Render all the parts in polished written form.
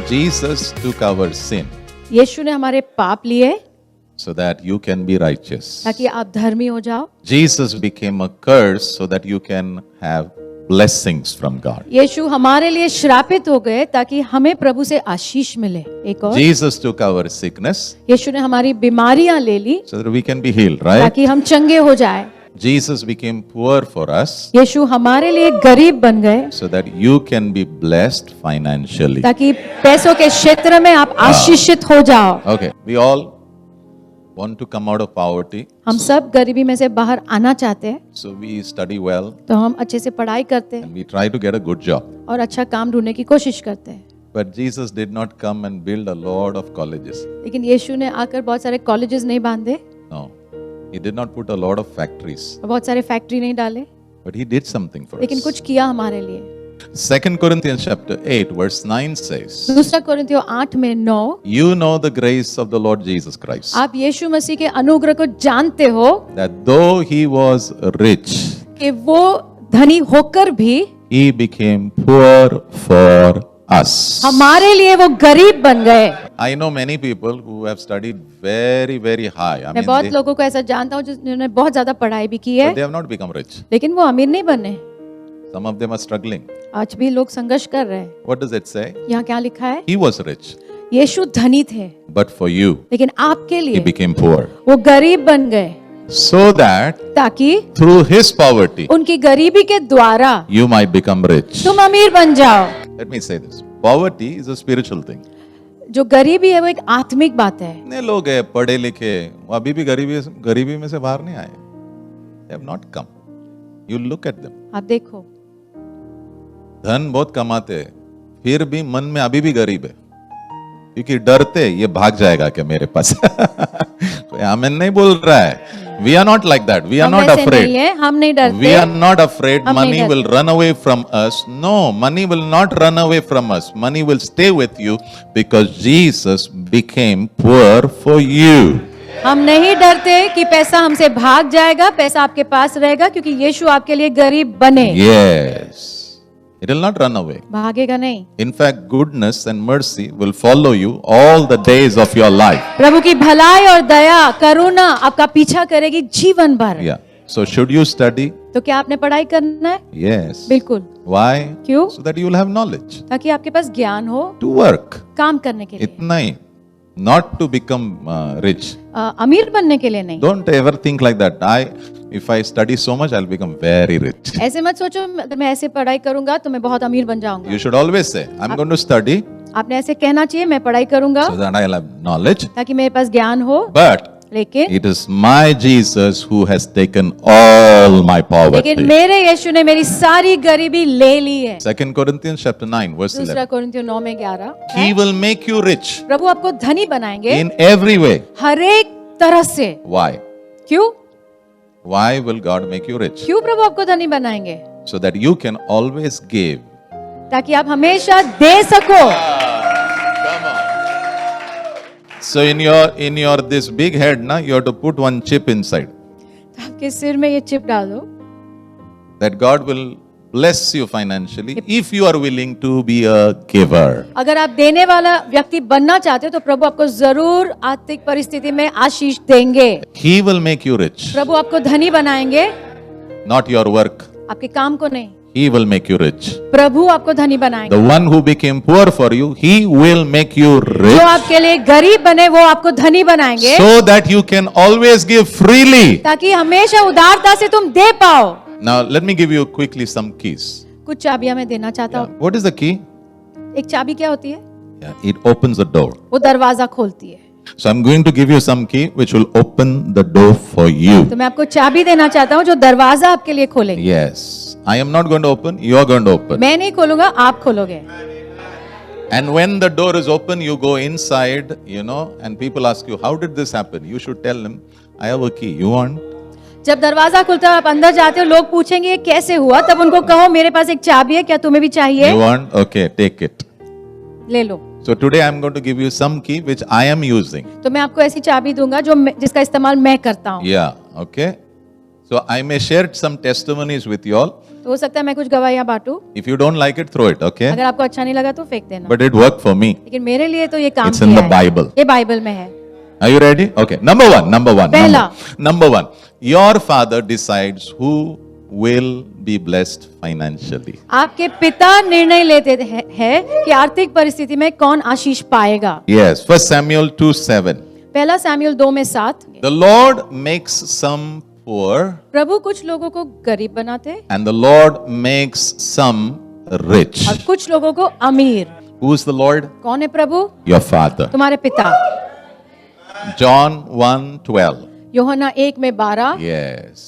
Jesus took our sin यीशु ने हमारे पाप लिए so that you can be righteous. ताकि आप धर्मी हो जाओ। Jesus became a curse so that you can have blessings from God. यीशु हमारे लिए श्रापित हो गए ताकि हमें प्रभु से आशीष मिले। एक और Jesus took our sickness यीशु ने हमारी बीमारियां ले ली so that we can be healed, right? ताकि हम चंगे हो जाए। Jesus became poor for us यीशु हमारे लिए गरीब बन गए so that you can be blessed financially. ताकि पैसों के क्षेत्र में आप आशीषित हो जाओ। Okay, we all want to come out of poverty, हम सब गरीबी में से बाहर आना चाहते हैं, so we study well तो हम अच्छे से पढ़ाई करते हैं and we try to get a good job. और अच्छा काम ढूंढने की कोशिश करते हैं। But Jesus did not come and build a lot of colleges. लेकिन यीशु ने आकर बहुत सारे कॉलेजेस नहीं बांधे, No, he did not put a lot of factories, बहुत सारे फैक्ट्री नहीं डाले, but he did something for लेकिन us. कुछ किया हमारे लिए। 2 Corinthians chapter 8 verse 9 says, दूसरा कोरिन्थियों 8:9 you know the grace of the Lord Jesus Christ, आप यीशु मसीह के अनुग्रह को जानते हो that though he was rich, कि वो धनी होकर भी he became poor for us. हमारे लिए वो गरीब बन गए। I know many people who have studied very, very high. I मैं mean, बहुत they, लोगों को ऐसा जानता हूँ जिन्होंने बहुत ज्यादा पढ़ाई भी की है, but they have not become rich. लेकिन वो अमीर नहीं बने। Some of them are struggling. आज भी लोग संघर्ष कर रहे हैं। What does it say? यहाँ क्या लिखा है? He was rich, यीशु धनी थे, but for you, लेकिन आपके he लिए became poor. वो गरीब बन गए So that ताकि through his poverty, उनकी गरीबी के द्वारा you might become rich. तुम अमीर बन जाओ। Let me say this. Poverty is a spiritual thing. जो गरीबी है वो एक आत्मिक बात है। इतने लोग हैं पढ़े लिखे, वो अभी भी गरीबी में से बाहर नहीं आए. They have not come. You look at them. आप देखो, धन बहुत कमाते हैं, फिर भी मन में अभी भी गरीब है, क्योंकि डरते ये भाग जाएगा क्या मेरे पास. कोई आमीन नहीं बोल रहा है. We are not like that. We are हम not वैसे afraid. नहीं है, हम नहीं We डरते। are not afraid हम नहीं money will डरते। run away from us. No, money will not run away from us. Money will stay with you because Jesus became poor for you. हम नहीं डरते कि पैसा हमसे भाग जाएगा, पैसा आपके पास रहेगा क्योंकि यीशु आपके लिए गरीब बने। Yes. It will not run away. भागेगा नहीं। In fact, goodness and mercy will follow you all the days of your life. प्रभु की भलाई और दया करुणा आपका पीछा करेगी जीवन भर। Yeah. So should you study? तो क्या आपने पढ़ाई करना है? Yes. बिल्कुल। Why? क्यों? So that you will have knowledge. ताकि आपके पास ज्ञान हो To work. काम करने के लिए, इतना ही. Not to become rich. अमीर बनने के लिए नहीं। Don't ever think like that. If I study so much, I'll become very rich. ऐसे मत सोचो अगर मैं ऐसे पढ़ाई करूंगा तो मैं बहुत अमीर बन जाऊंगा। You should always say, I'm going to study आपने ऐसे कहना चाहिए, मैं पढ़ाई करूंगा so that I'll have knowledge. ताकि मेरे पास ज्ञान हो, But लेकिन it is my Jesus who has taken all my लेकिन poverty. मेरे यीशु ने मेरी सारी गरीबी ले ली है। 2 Corinthians chapter 9 verse दूसरा 11. कोरिन्थियों 9:11 He will make you rich प्रभु आपको धनी बनाएंगे in every way. हर एक तरह से। Why? क्यों? Why will God make you rich? क्यों प्रभु आपको धनी बनाएंगे? So that you can always give. ताकि आप हमेशा दे सको। So in your this big head, na, you have to put one chip inside. तो आपके सिर में ये चिप डाल दो That God will bless you financially if you are willing to be a giver. अगर आप देने वाला व्यक्ति बनना चाहते हो तो प्रभु आपको जरूर आर्थिक परिस्थिति में आशीष देंगे। He will make you rich, प्रभु आपको धनी बनाएंगे, not your work. आपके काम को नहीं। He will make you rich. प्रभु आपको धनी बनाएंगे। The one who became poor for you, he will make you जो rich आपके लिए गरीब बने वो आपको धनी बनाएंगे so that you can always give freely. ताकि हमेशा उदारता से तुम दे पाओ। Now let me give you quickly some keys. कुछ चाबियां मैं देना चाहता हूँ। What is the key? एक चाबी क्या होती है? Yeah, it opens the door. वो दरवाजा खोलती है। So I'm going to give you some key which will open the door for you. तो मैं आपको चाबी देना चाहता हूँ जो दरवाजा आपके लिए खोलेगी। Yes. I am not going to open, you are going to open. मैं नहीं खोलूंगा, आप खोलोगे। And when the door is open, you go inside, and people ask you, how did this happen? You should tell them, I have a key. You want? जब दरवाजा खुलता है आप अंदर जाते हो, लोग पूछेंगे ये कैसे हुआ, तब उनको कहो मेरे पास एक चाबी है, क्या तुम्हें भी चाहिए? You want? Okay, take it. ले लो। So today I'm going to give you some key which I am using. तो मैं आपको ऐसी चाबी दूंगा जिसका इस्तेमाल मैं करता हूँ। Yeah, okay. So I may share some testimonies with you all. तो हो सकता है मैं कुछ गवाहियां बांटूं, If you don't like it, throw it, okay? अगर आपको अच्छा नहीं लगा तो फेंक देना, But it worked for me. लेकिन मेरे लिए तो ये काम It's in किया the है। Bible. ये बाइबल में है। Are you ready? Okay. Number one. पहला। Number one. Your father decides who will be blessed financially. आपके पिता निर्णय लेते हैं कि आर्थिक परिस्थिति में कौन आशीष पाएगा। Yes. 1 Samuel 2:7. पहला Samuel 2:7। The Lord makes some poor प्रभु कुछ लोगों को गरीब बनाते and the Lord makes some rich. और कुछ लोगों को अमीर। Who's the Lord? कौन है प्रभु? Your father. तुम्हारे पिता। John 1:12. यूहन्ना 1:12। Yes.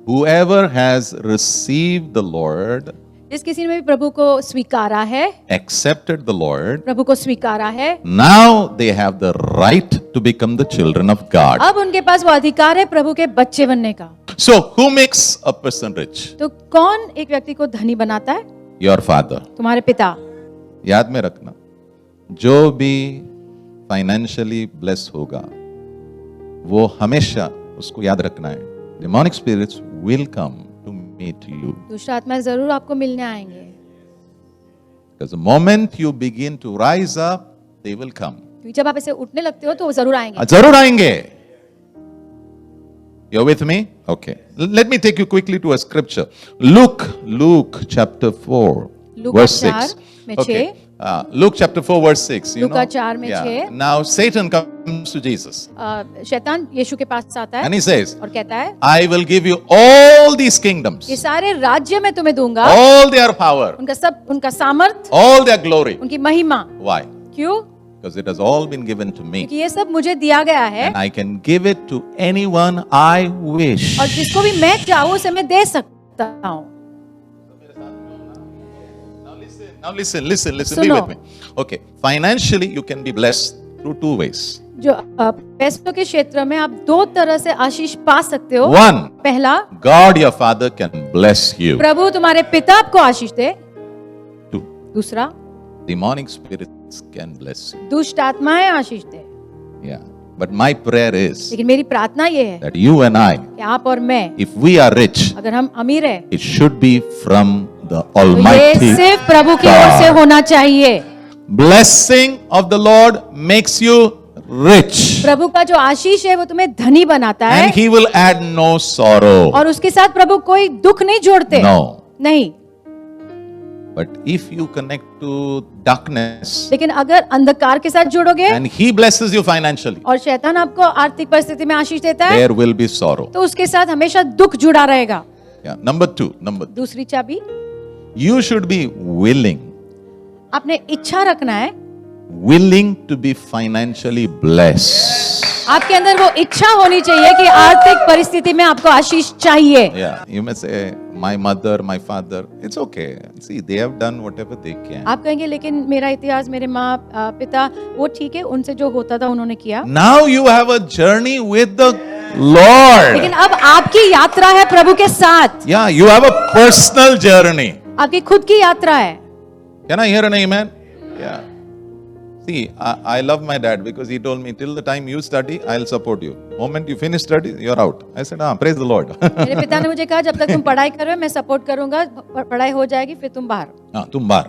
Whoever has received the Lord, जिस किसी ने भी प्रभु को स्वीकारा है, accepted the Lord, प्रभु को स्वीकारा है, now they have the right to become the children of God. अब उनके पास वो अधिकार है प्रभु के बच्चे बनने का। So, who makes a person rich? तो कौन एक व्यक्ति को धनी बनाता है? Your father. तुम्हारे पिता। याद में रखना, जो भी फाइनेंशियली ब्लेस होगा, वो हमेशा उसको याद रखना है, demonic spirits will come to meet you. दुष्ट आत्मा जरूर आपको मिलने आएंगे, Because the moment you begin to rise up, they will come. क्योंकि जब आप ऐसे उठने लगते हो तो वो जरूर आएंगे। जरूर आएंगे. You're with me? Okay. Let me take you quickly to a scripture. Luke chapter 4, Luka verse 6. 4 में Okay. 6। Luke chapter 4, verse 6. You Luka know? 4 में 6। Now Satan comes to Jesus शैतान यीशु के पास आता है and he says, और कहता है, I will give you all these kingdoms, ये सारे राज्य मैं तुम्हें दूंगा, all their power, उनका सामर्थ, all their glory. उनकी महिमा। Why? क्यों? Because it has all been given to me. क्योंकि ये सब मुझे दिया गया है And I can give it to anyone I wish. और जिसको भी मैं चाहूँ उसे मैं दे सकता हूँ। Now listen, be सुनो। with me. Okay, financially you can be blessed through two ways. जो पैसों के क्षेत्र में आप दो तरह से आशीष पा सकते हो। One, पहला, God your Father can bless you. प्रभु तुम्हारे पिता आपको आशीष दे। Two, दूसरा, demonic spirits can bless you. दुष्ट आत्माएं आशीष दे। Yeah, but my prayer is लेकिन मेरी प्रार्थना ये है that you and I, कि आप और मैं, if we are rich, अगर हम अमीर हैं, it should be from the तो ये Almighty सिर्फ प्रभु की ओर से God. होना चाहिए। Blessing of the Lord makes you rich, प्रभु का जो आशीष है वो तुम्हें धनी बनाता है and He will add no sorrow. और उसके साथ प्रभु कोई दुख नहीं जोड़ते। No. नहीं, But if you connect to darkness लेकिन अगर अंधकार के साथ जुड़ोगे and He blesses you financially, और शैतान आपको आर्थिक परिस्थिति में आशीष देता है there will be sorrow. तो उसके साथ हमेशा दुख जुड़ा रहेगा। Yeah. Number two, दूसरी चाबी, you should be willing आपने इच्छा रखना है, to be financially blessed. आपके अंदर वो इच्छा होनी चाहिए कि आर्थिक परिस्थिति में आपको आशीष चाहिए। Yeah, you may say, my mother, my father, it's okay. See, they have done whatever they can. आप कहेंगे लेकिन मेरा इतिहास, मेरे माँ पिता, वो ठीक है, उनसे जो होता था उन्होंने किया। Now you have a journey with the Lord. लेकिन अब आपकी यात्रा है प्रभु के साथ। Yeah, you have a personal journey. आपकी खुद की यात्रा है। Can I hear an amen? Yeah. See, I love my dad because he told me, till the time you study, I'll support you. Moment you finish study, you're out. I said, praise the Lord. मेरे पिता ने मुझे कहा जब तक तुम पढ़ाई कर रहे हो मैं सपोर्ट करूंगा, पढ़ाई हो जाएगी फिर तुम बाहर। तुम बाहर.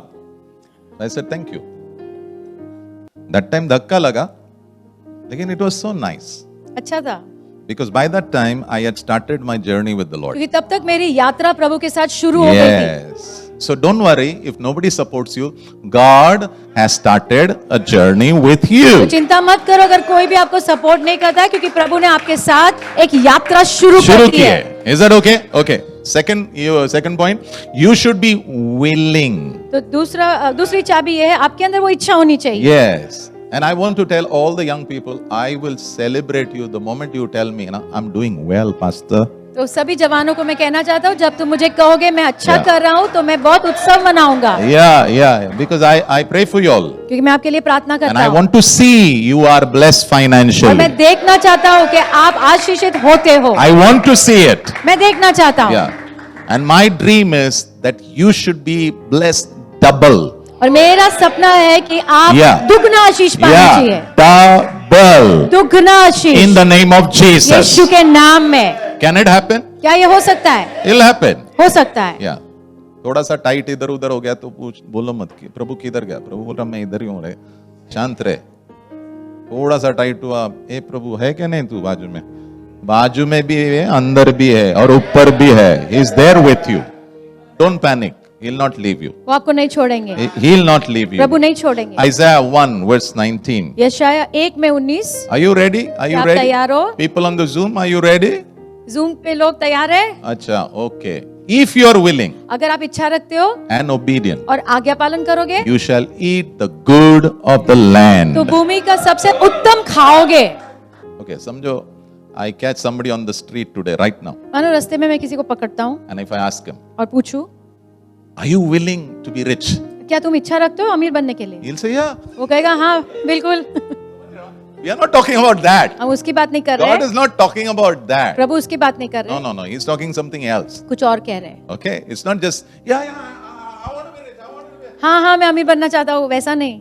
I said, thank you. That time धक्का लगा, लेकिन it was so nice. अच्छा था, Because by that time, I had started my journey with the Lord. क्योंकि तब तक मेरी यात्रा प्रभु के साथ शुरू हो गई थी। Yes. So don't worry if nobody supports you. God has started a journey with तो you. चिंता मत करो अगर कोई भी आपको सपोर्ट नहीं करता है, क्योंकि प्रभु ने आपके साथ एक यात्रा शुरू कर दी है। Is that okay? Okay. Second point, you should be willing. तो दूसरी चाबी ये है, आपके अंदर वो इच्छा होनी चाहिए। Yes. And I want to tell all the young people, I will celebrate you the moment you tell me, I'm doing well, Pastor. तो सभी जवानों को मैं कहना चाहता हूँ, जब तुम मुझे कहोगे मैं अच्छा Yeah. कर रहा हूँ तो मैं बहुत उत्सव मनाऊंगा, Yeah. Because I pray for you all. क्योंकि मैं आपके लिए प्रार्थना And करता I हूँ want to see you are blessed और financially. मैं देखना चाहता हूँ कि आप आशीषित होते हो। I want to see it. मैं देखना चाहता हूँ Yeah. And my dream is that you should be blessed double. और मेरा सपना है कि आप Yeah. दुगना आशीष पाना चाहिए। Double. दुगना आशीष In the name of Jesus. यीशु के नाम में। Can it happen? क्या ये हो सकता है? It'll happen. हो सकता है। Yeah. थोड़ा सा टाइट इधर उधर हो गया तो पूछ बोलो मत कि प्रभु किधर गया, प्रभु बोल रहा मैं इधर ही हूँ रे, शांत रहे। थोड़ा सा टाइट हुआ, ए प्रभु है क्या नहीं तू बाजू में? बाजू में भी है, अंदर भी है और ऊपर भी है। He is there with you, don't panic, he will not leave you, वो आपको नहीं छोड़ेंगे, he will not leave you. प्रभु नहीं छोड़ेंगे। Isaiah 1 verse 19. यशाया 1 में 19। Are you ready? Are you आप ready? तैयार हो? People on the Zoom, are you ready? Zoom पे लोग तैयार है? अच्छा, okay. If you are willing अगर आप इच्छा रखते हो and obedient, और आज्ञा पालन करोगे you shall eat the good of the land. तो भूमि का सबसे उत्तम खाओगे। Okay, समझो, I catch somebody on the street today, right now, मानो रास्ते में मैं किसी को पकड़ता हूँ and if I ask him, और पूछूं, are you willing to be rich? क्या तुम इच्छा रखते हो अमीर बनने के लिए? He'll say, yeah. वो कहेगा हाँ बिल्कुल। We are not talking about that. हम उसकी बात नहीं कर God रहे, is not talking about that. प्रभु उसकी बात नहीं कर No, रहे, no, no. He's talking something else. कुछ और कह रहे हैं। Okay? It's not just, yeah, I want to be rich. I want to be rich. हाँ हाँ मैं अमीर बनना चाहता हूँ, वैसा नहीं।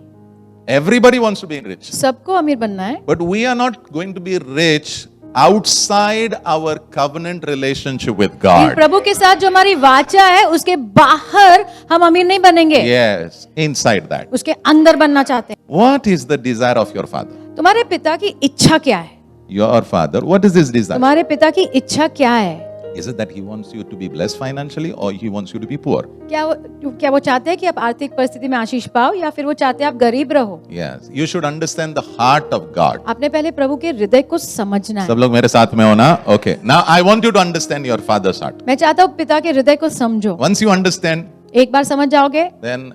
Everybody wants to be rich. सबको अमीर बनना है, But we are not going to be rich outside our covenant relationship with in God. प्रभु के साथ जो हमारी वाचा है उसके बाहर हम अमीर नहीं बनेंगे, Yes, inside that. उसके अंदर बनना चाहते हैं। What is the desire of your father? तुम्हारे पिता की इच्छा क्या है? Your father, what is his desire? तुम्हारे पिता की इच्छा क्या है? Is it that he wants you to be blessed financially or he wants you to be poor? क्या वो चाहते हैं कि आप आर्थिक परिस्थिति में आशीष पाओ या फिर वो चाहते हैं आप गरीब रहो? Yes, you should understand the heart of God. आपने पहले प्रभु के हृदय को समझना है। सब लोग मेरे साथ में हो ना? Okay. Now I want you to understand your father's heart. मैं चाहता हूँ पिता के हृदय को समझो। Once you understand, एक बार समझ जाओगे, then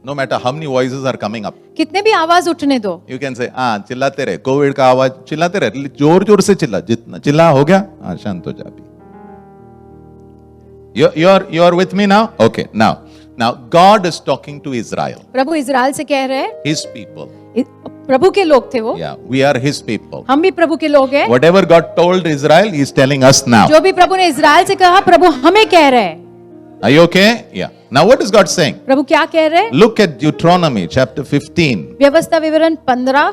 no matter how many voices are coming up, कितने भी आवाज उठने दो, you can say, हाँ चिल्लाते रहे, कोविड का आवाज चिल्लाते रहे, जोर जोर से चिल्ला, जितना चिल्ला हो गया, हाँ शांत हो जा अभी। You are with me now? Okay. Now God is talking to Israel, Prabhu Israel से कह रहे हैं, His people. प्रभु के लोग थे वो, Yeah, we are His people. हम भी प्रभु के लोग हैं। Whatever God told Israel, He is telling us now. जो भी प्रभु ने इजराइल से कहा प्रभु हमें कह रहे हैं। Are you okay? Yeah. Now what is God saying? प्रभु क्या कह रहे हैं? Look at Deuteronomy chapter 15. व्यवस्था विवरण 15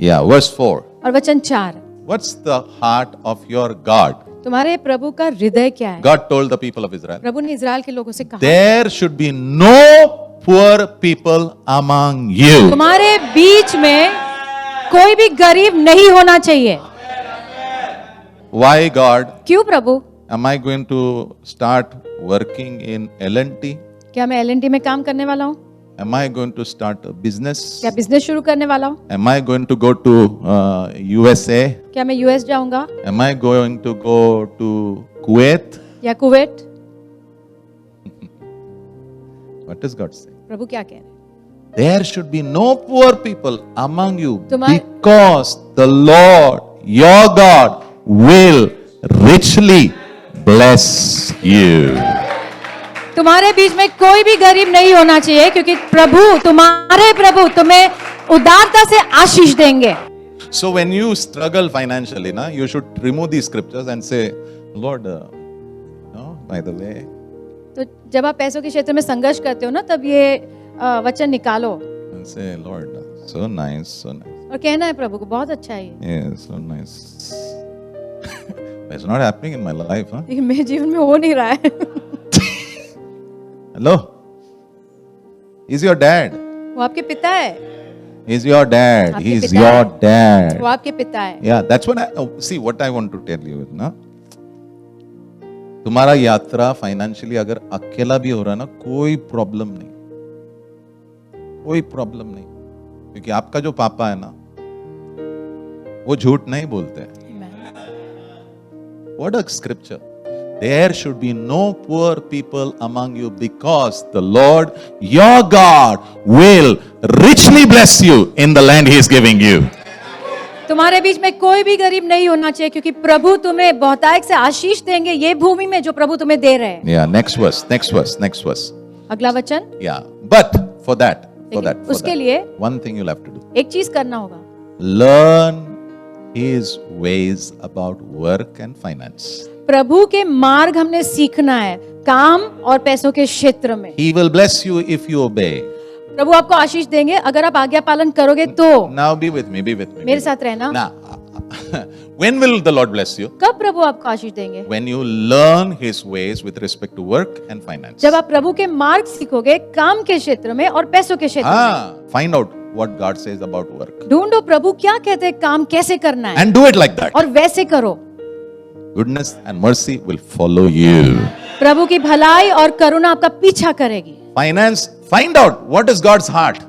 Yeah, verse 4. और वचन 4। What's the heart of your God? तुम्हारे प्रभु का हृदय क्या है? God told the people of Israel, प्रभु ने इजराइल के लोगों से कहा, there should be no poor people among you. तुम्हारे बीच में कोई भी गरीब नहीं होना चाहिए। Why God? क्यों प्रभु? Am I going to start working in L&T? क्या मैं L&T में काम करने वाला हूँ? Am I going to start a business? क्या बिजनेस शुरू करने वाला हूँ? Am I going to go to USA? क्या मैं यूएस जाऊंगा Am I going to go to Kuwait? या Kuwait? What does God say? प्रभु क्या कह रहे हैं? There should be no poor people among you तुम्हारे- because the Lord your God will richly bless you. तुम्हारे बीच में कोई भी गरीब नहीं होना चाहिए क्योंकि तुम्हारे प्रभु तुम्हें उदारता से आशीष देंगे। So when you struggle financially, na, you should remove these scriptures and say, Lord, by the way, तो जब आप पैसों के क्षेत्र में संघर्ष करते हो ना तब ये वचन निकालो and say, Lord, so nice, so nice. और कहना है प्रभु को बहुत अच्छा है ये, Yeah, so nice. It's not happening in my life, huh? लेकिन मेरे जीवन में हो नहीं रहा है। Hello? He's your dad. वो आपके पिता है, He's your dad. आपके He's पिता your है। dad. वो आपके पिता है। Yeah, that's what see what I want to tell you, ना? तुम्हारा यात्रा फाइनेंशियली अगर अकेला भी हो रहा है ना, कोई प्रॉब्लम नहीं, कोई प्रॉब्लम नहीं, क्योंकि आपका जो पापा है ना, वो झूठ नहीं बोलते हैं। What a scripture. There should be no poor people among you because the Lord your God will richly bless you in the land He is giving you. तुम्हारे बीच में कोई भी गरीब नहीं होना चाहिए क्योंकि प्रभु तुम्हें बहुतायत से आशीष देंगे ये भूमि में जो प्रभु तुम्हें दे रहे हैं। Yeah, next verse. अगला वचन, Yeah, but for that, उसके लिए one thing you'll have to do. एक चीज करना होगा, Learn His ways about work and finance. प्रभु के मार्ग हमने सीखना है काम और पैसों के क्षेत्र में। He will bless you if you obey. प्रभु आपको आशीष देंगे अगर आप आज्ञा पालन करोगे तो। Now be with me, be with me. मेरे साथ रहना। Now, When will the Lord bless you? कब प्रभु आपको आशीष देंगे? When you learn His ways with respect to work and finance. जब आप प्रभु के मार्ग सीखोगे काम के क्षेत्र में और पैसों के क्षेत्र में। Find out what God says about work. ढूंढो प्रभु क्या कहते हैं, काम कैसे करना है, And do it like that. और वैसे करो। Goodness and mercy will follow you. प्रभु की भलाई और करुणा आपका पीछा करेगी। Finance, find out what is God's heart.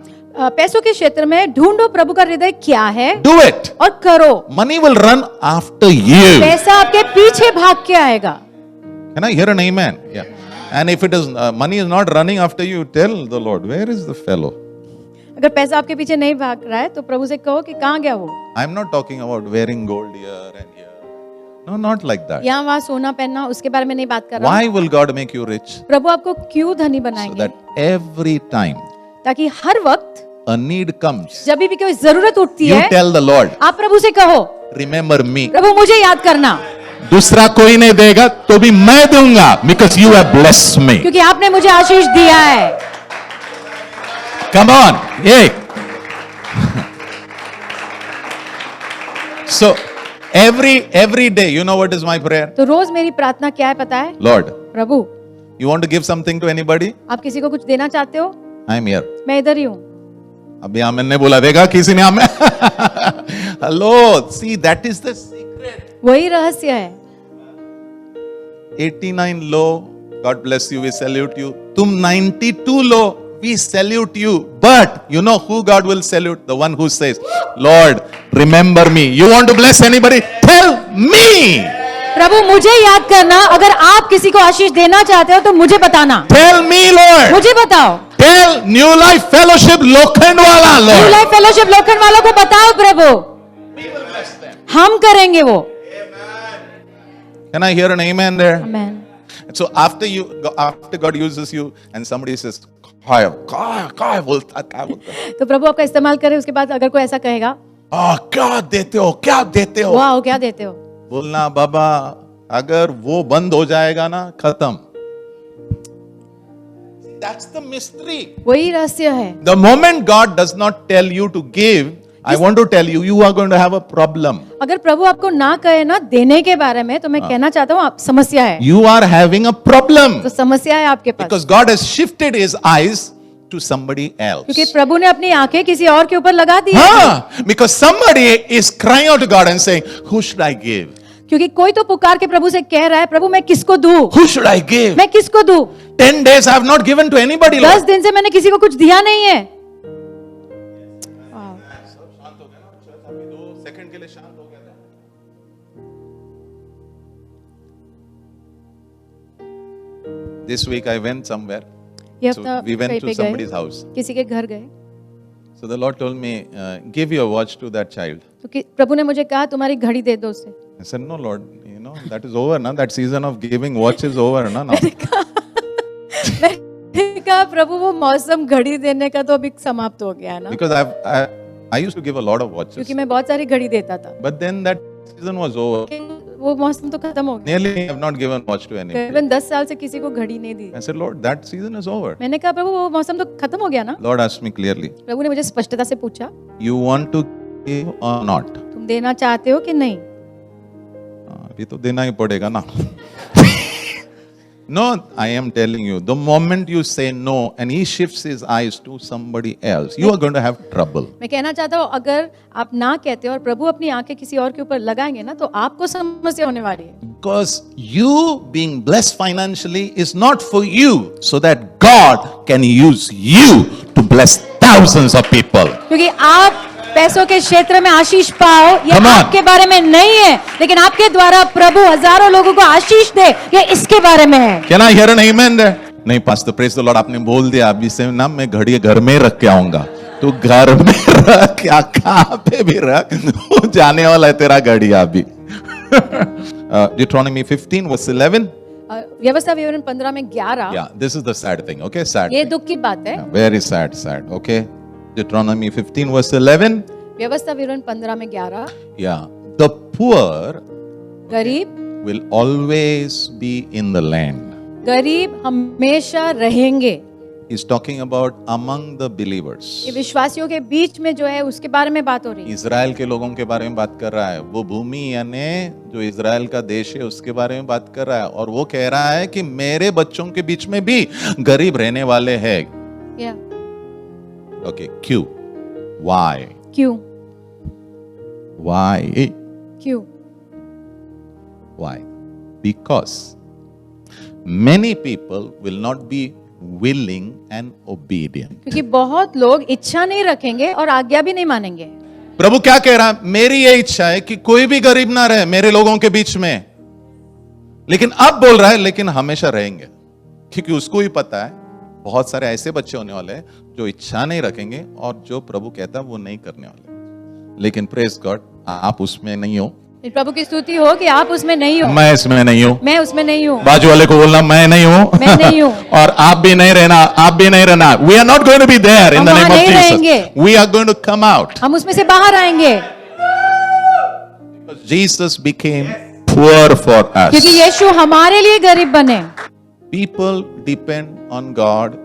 पैसों के क्षेत्र में ढूंढो प्रभु का हृदय क्या है, Do it. और करो। Money will run after you. पैसा आपके पीछे भाग के आएगा। Can I hear an amen? Yeah. And if it is money is not running after you, tell the Lord, where is the fellow? अगर पैसा आपके पीछे नहीं भाग रहा है तो प्रभु से कहो कि कहाँ गया वो। I'm not talking about wearing gold here and here. No, not like that. यहाँ वहाँ सोना पहनना, उसके बारे में नहीं बात कर रहा Why will God make you rich? प्रभु आपको क्यों धनी So बनाएंगे? that every time ताकि हर वक्त a need comes, जब भी कोई जरूरत उठती you है, tell the Lord, आप प्रभु से कहो, remember me. प्रभु मुझे याद करना, दूसरा कोई नहीं देगा तो भी मैं दूंगा, because you have blessed me. क्योंकि आपने मुझे आशीष दिया है। Come on, yeah. So every day, you know what is my prayer? तो रोज मेरी प्रार्थना क्या है पता है? Lord, Prabhu, you want to give something to anybody? आप किसी को कुछ देना चाहते हो? I'm here. मैं इधर ही हूँ। अभी आमेन ने बोला, देगा किसी ने आमेन? Hello, see that is the secret. वही रहस्य है। 89 लो, God bless you, we salute you. तुम 92 लो, we salute you. But you know who God will salute? The one who says, Lord, remember me. You want to bless anybody? Tell me. प्रभु मुझे याद करना, अगर आप किसी को आशीष देना चाहते हो तो मुझे बताना। Tell me, Lord. मुझे बताओ। Tell New Life Fellowship Lokhandwala, new Lord. Life fellowship लोखंड वालों को बताओ प्रभु, हम करेंगे वो। Can I hear an amen there? Amen. So after God uses you and somebody says, क्या बोलता? तो प्रभु आपका इस्तेमाल करे, उसके बाद अगर कोई ऐसा कहेगा, क्या देते हो? वाह क्या देते हो, बोलना, बाबा अगर वो बंद हो जाएगा ना, खत्म. That's the mystery. वही रहस्य है। The moment God does not tell you to give, I want to tell you, you are going to have a problem. अगर प्रभु आपको ना कहे ना देने के बारे में, तो मैं कहना चाहता हूँ, आप समस्या है। You are having a problem तो समस्या है आपके पास, because God has shifted His eyes to somebody else. क्योंकि प्रभु ने अपनी आंखें किसी और के ऊपर लगा दी है। हाँ, because somebody is crying out to God and saying, who should I give? क्योंकि कोई तो पुकार के प्रभु से कह रहा है, प्रभु मैं किसको दूं? Who should I give? मैं किसको दूं? 10 days I have not given to anybody. 10 दिन से मैंने किसी को कुछ दिया नहीं है। This week I went somewhere. ये So हफ्ता we went कहीं to पे somebody's गए, house. किसी के घर गए, So the Lord told me, give your watch to that child. तो प्रभु ने मुझे कहा तुम्हारी घड़ी दे दो उसे। I said, no, Lord, that is over, na? That season of giving watch is over, na? Now. मैंने कहा प्रभु वो मौसम घड़ी देने का तो अभी समाप्त हो गया है ना, Because I used to give a lot of watches. क्योंकि मैं बहुत सारी घड़ी देता था, But then that season was over. वो मौसम तो खत्म हो गया। Nearly I have not given watch to anyone. करीबन 10 साल से किसी को घड़ी नहीं दी। I said, Lord, that season is over. मैंने कहा प्रभु वो मौसम तो खत्म हो गया ना। Lord asked me clearly, प्रभु ने मुझे स्पष्टता से पूछा, you want to give or not? तुम देना चाहते हो कि नहीं? अभी तो देना ही पड़ेगा ना. No, I am telling you, the moment you say no and he shifts his eyes to somebody else, you are going to have trouble. मैं कहना चाहता हूँ अगर आप ना कहते हो और प्रभु अपनी आंखें किसी और के ऊपर लगाएंगे ना, तो आपको समस्या होने वाली है। Because you being blessed financially is not for you, so that God can use you to bless thousands of people. क्योंकि आप पैसों के क्षेत्र में आशीष पाओ, ये Come on. आपके बारे में नहीं है, लेकिन आपके द्वारा प्रभु हजारों लोगों को आशीष दे, ये इसके बारे में है। Can I hear an amen there? नहीं पास्टर, प्रेज द लॉर्ड, आपने बोल दिया, अभी से ना मैं घड़ी घर में रख के आऊंगा. तो घर में रख या कहां पे भी रख, वो जाने वाला है तेरा घड़ी अभी. Deuteronomy 15 verse 11. व्यवस्था विवरण 15 में 11। Yeah, this is the sad thing. Okay, sad. ये thing. दुख की बात है। Yeah, very sad. Okay. Deuteronomy 15 verse 11. व्यवस्था विवरण 15 में 11। Yeah. The poor गरीब will always be in the land. गरीब हमेशा रहेंगे। He's talking about among the believers. ये विश्वासियों के बीच में जो है उसके बारे में बात हो रही है। इज़राइल के लोगों के बारे में बात कर रहा है। वो भूमि यानी जो इज़राइल का देश है उसके बारे में बात कर रहा है, और वो कह रहा है कि मेरे बच्चों के बीच में भी गरीब रहने वाले हैं। या ओके, क्यों? Why? क्यों? Why? क्यों? Why? Because many people will not be willing and obedient. क्योंकि बहुत लोग इच्छा नहीं रखेंगे और आज्ञा भी नहीं मानेंगे। प्रभु क्या कह रहा है? मेरी ये इच्छा है कि कोई भी गरीब ना रहे मेरे लोगों के बीच में, लेकिन अब बोल रहा है लेकिन हमेशा रहेंगे, क्योंकि उसको ही पता है बहुत सारे ऐसे बच्चे होने वाले हैं जो इच्छा नहीं रखेंगे और जो प्रभु कहता है वो नहीं करने वाले। लेकिन प्रेज गॉड, आप उसमें नहीं हो। प्रभु की स्तुति हो कि आप उसमें नहीं हो। मैं इसमें नहीं हूं। मैं उसमें नहीं हूँ। बाजू वाले को बोलना मैं नहीं हूं। मैं नहीं हूँ। और आप भी नहीं रहना, आप भी नहीं रहना। We are not going to be there in हम the वहाँ name of नहीं रहेंगे। Jesus. We are going to come out. हम उसमें से बाहर आएंगे, Because Jesus became poor for us. क्योंकि यीशु हमारे लिए गरीब बने। People depend on God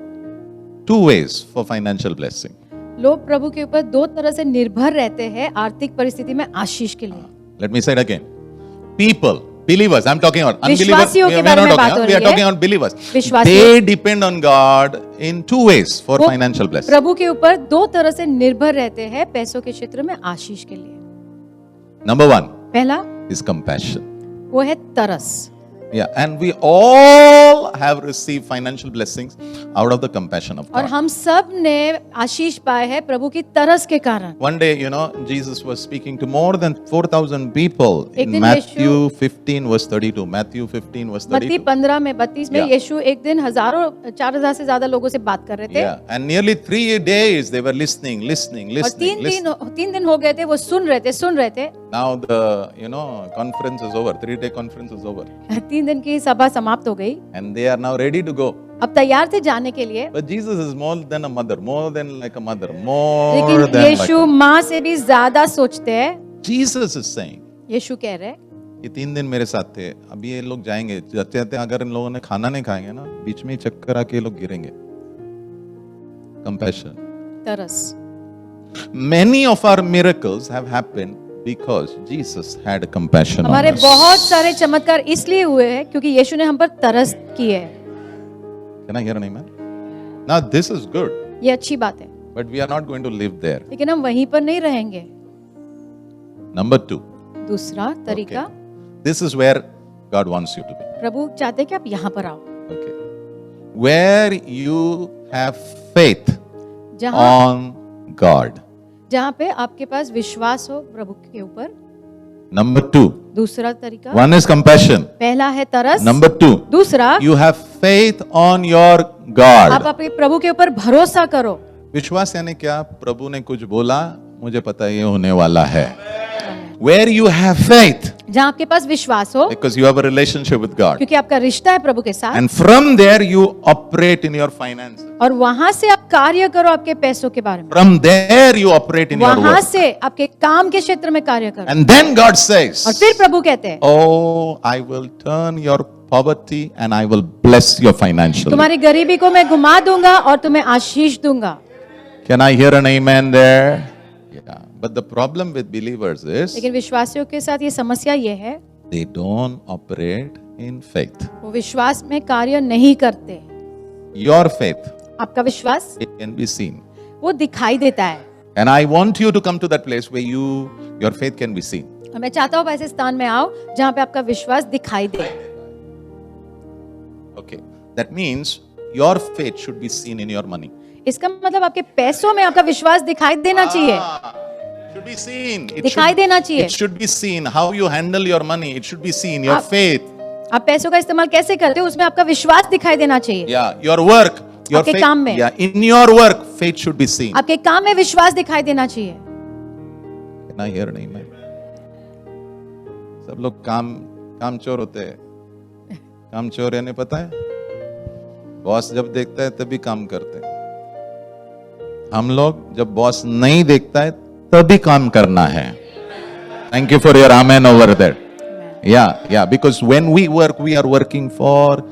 two ways for financial blessing. लोग प्रभु के ऊपर दो तरह से निर्भर रहते हैं आर्थिक परिस्थिति में आशीष के लिए। Let me say it again. People, believers, I'm talking about unbelievers. विश्वासियों के बारे में बात हो We रही are है। talking about believers. विश्वासियों। They depend on God in two ways for वो financial blessing. प्रभु के ऊपर दो तरह से निर्भर रहते हैं पैसों के क्षेत्र में आशीष के लिए। Number one पहला is compassion. वो है तरस। Yeah, and we all have received financial blessings out of the compassion of और God. हम सब ने आशीष पाए हैं प्रभु की तरस के कारण। One day, Jesus was speaking to more than 4,000 people एक in दिन Matthew 15 verse 32. Matthew 15 verse मत्ती 32. 15 में 32 में Yeah. यीशु एक दिन 4,000 से ज्यादा लोगों से बात कर रहे थे। Yeah, and nearly 3 days they were listening. और तीन दिन हो गए थे वो सुन रहे थे। Now the conference is over. 3-day conference is over, 3 दिन की सभा समाप्त हो गई। and they are now ready to go. अब तैयार थे जाने के लिए। But Jesus is more than a mother, more than like a mother, more लेकिन than like. यीशु माँ से भी ज्यादा सोचते हैं। Jesus is saying, यीशु कह रहे ये 3 दिन मेरे साथ थे, अभी ये लोग जाएंगे, जाते जाते अगर इन लोगों ने खाना नहीं खाएंगे ना, बीच में ही चक्कर आके ये लोग गिरेंगे। Compassion. तरस। Many of our miracles have happened because Jesus had compassion on हमारे us. बहुत सारे चमत्कार इसलिए हुए हैं क्योंकि यीशु ने हम पर तरस की है। Can I hear an amen? Now this is good, ये अच्छी बात है, but we are not going to live there. लेकिन हम वहीं पर नहीं रहेंगे। Number 2. दूसरा तरीका, This is where God wants you to be. प्रभु चाहते हैं कि आप यहाँ पर आओ, Okay. Where you have faith जहाँ on God. जहाँ पे आपके पास विश्वास हो प्रभु के ऊपर। Number 2. दूसरा तरीका, One is compassion. पहला है तरस। Number 2. दूसरा, You have faith on your आप God. अपने प्रभु के ऊपर भरोसा करो। विश्वास यानी क्या? प्रभु ने कुछ बोला, मुझे पता है ये होने वाला है. Where you have faith, जहाँ आपके पास विश्वास हो, because you have a relationship with God. क्योंकि आपका रिश्ता है प्रभु के साथ, And from there you operate in your finances. और वहां से आप कार्य करो आपके पैसों के बारे में। From there you operate in your वहां work. से आपके काम के क्षेत्र में कार्य करो। And then God और says, फिर प्रभु कहते हैं, oh, I will turn your poverty and I will bless your financially. तुम्हारी गरीबी को मैं घुमा दूंगा और तुम्हें आशीष दूंगा। Can I hear an amen there? Yeah. But the problem with believers is लेकिन विश्वासियों के साथ ये समस्या ये है, they don't operate in faith. वो विश्वास में कार्य नहीं करते। Your faith, आपका विश्वास it can be seen. वो दिखाई देता है, And I want you to come to that place where your faith can be seen. और मैं चाहता हूँ ऐसे स्थान में आओ जहाँ पे आपका विश्वास दिखाई दे। Okay. That means your faith should be seen in your money. इसका मतलब आपके पैसों में आपका विश्वास दिखाई देना चाहिए। Should be seen. दिखाई देना चाहिए। It should be seen. How you handle your money. It should be seen. Your faith. आप पैसों का इस्तेमाल कैसे करते हो उसमें आपका विश्वास दिखाई देना चाहिए। Yeah. Your work. Your आपके faith. काम में। Yeah. In your work, faith should be seen. आपके काम में विश्वास दिखाई देना चाहिए। Can I hear an amen? सब लोग काम चोर होते हैं। काम चोर यानी पता है? बॉस जब देखता है तभी काम करते हैं। हम लोग जब बॉस नहीं देखता है तभी काम करना है। Thank you for your amen over there. Yeah, because when we work, we are working for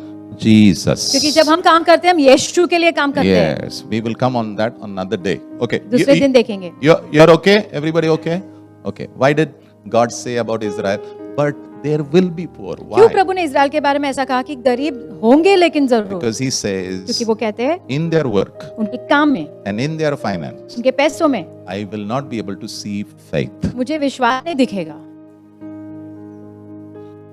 Jesus. क्योंकि जब हम काम करते हैं हम यीशु के लिए काम करते हैं। Yes, we will come on that on another day. Okay. दूसरे दिन देखेंगे। You're okay? Everybody okay? Okay. Why did God say about Israel? But there will be poor. क्यों Why? प्रभु ने इजराइल के बारे में ऐसा कहा कि गरीब होंगे लेकिन जरूर, Because He क्योंकि says, वो कहते हैं in their work उनके काम में, and in their finance, उनके पैसों में I will not be able to see faith. मुझे विश्वास नहीं दिखेगा।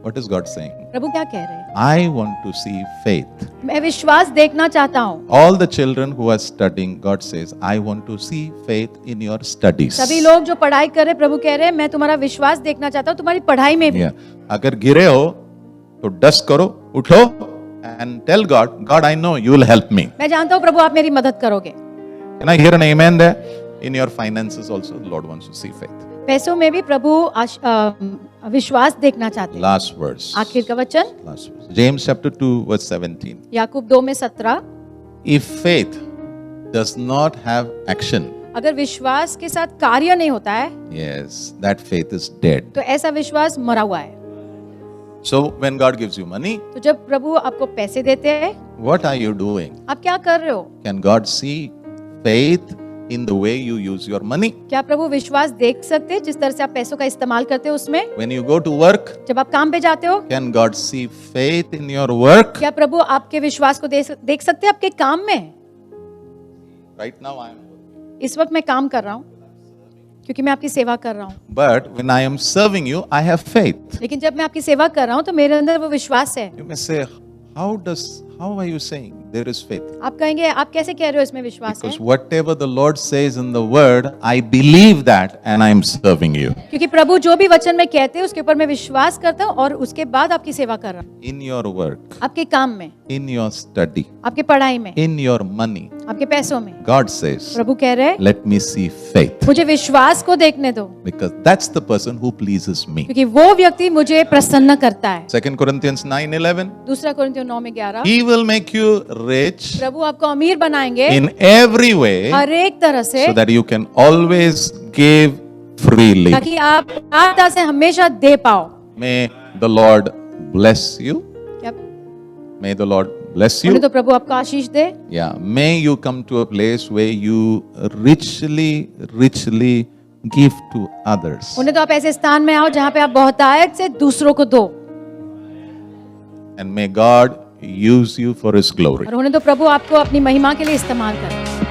What is God saying? प्रभु क्या कह रहे हैं? I want to see faith. मैं विश्वास देखना चाहता हूँ। All the children who are studying, God says, I want to see faith in your studies. सभी लोग जो पढ़ाई कर रहे, प्रभु कह रहे हैं मैं तुम्हारा विश्वास देखना चाहता हूँ तुम्हारी पढ़ाई में भी। Yeah. अगर गिरे हो तो डस्ट करो, उठो and tell God, God, I know you will help me. मैं जानता हूँ प्रभु आप मेरी मदद करोगे। Can I hear an amen there? In your finances also, the Lord wants to see faith. पैसों में भी प्रभु विश्वास देखना चाहते हैं। Last verse. आखिर का वचन Last verse. James chapter 2 verse 17. Yakub 2:17। If faith does not have action, अगर विश्वास के साथ कार्य नहीं होता है yes, that faith is dead. तो ऐसा विश्वास मरा हुआ है। So when God gives you money, तो जब प्रभु आपको पैसे देते हैं what are you doing? आप क्या कर रहे हो? Can God see faith in the way you use your money? क्या प्रभु विश्वास देख सकते हैं जिस तरह से आप पैसों का इस्तेमाल करते हो उसमें? When you go to work, जब आप काम पे जाते हो can God see faith in your work? क्या प्रभु आपके विश्वास को देख सकते हैं आपके काम में? Right now I am. इस वक्त मैं काम कर रहा हूँ क्योंकि मैं आपकी सेवा कर रहा हूँ, But when I am serving you, I have faith. लेकिन जब मैं आपकी सेवा कर रहा हूँ तो मेरे अंदर वो विश्वास है। You may say, how are you saying there is faith? आप कहेंगे आप कैसे कह रहे हो इसमें विश्वास है? Because whatever the Lord says in the word, I believe that and I am serving you. क्योंकि प्रभु जो भी वचन में कहते हैं उसके ऊपर मैं विश्वास करता हूँ और उसके बाद आपकी सेवा कर रहा हूँ। In your work, आपके काम में, in your study, आपके पढ़ाई में, in your money, आपके पैसों में, God says, प्रभु कह रहे हैं let me see faith. मुझे विश्वास को देखने दो, Because that's the person who pleases me. क्योंकि वो व्यक्ति मुझे प्रसन्न करता है। 2 Corinthians 9:11. दूसरा कोरिन्थियों 9:11 He will make you rich प्रभु आपको अमीर बनाएंगे in every way हर एक तरह से, so that you can always give freely. ताकि आप आत्मा से हमेशा दे पाओ। May the Lord bless you. क्या May the Lord bless बोले you. तो प्रभु आपको आशीष दे। Yeah, may you come to a place where you richly give to others. उन्हें तो आप ऐसे स्थान में आओ जहाँ पे आप बहुतायत से दूसरों को दो, And may God use you for His glory. और उन्हें तो प्रभु आपको अपनी महिमा के लिए इस्तेमाल करे।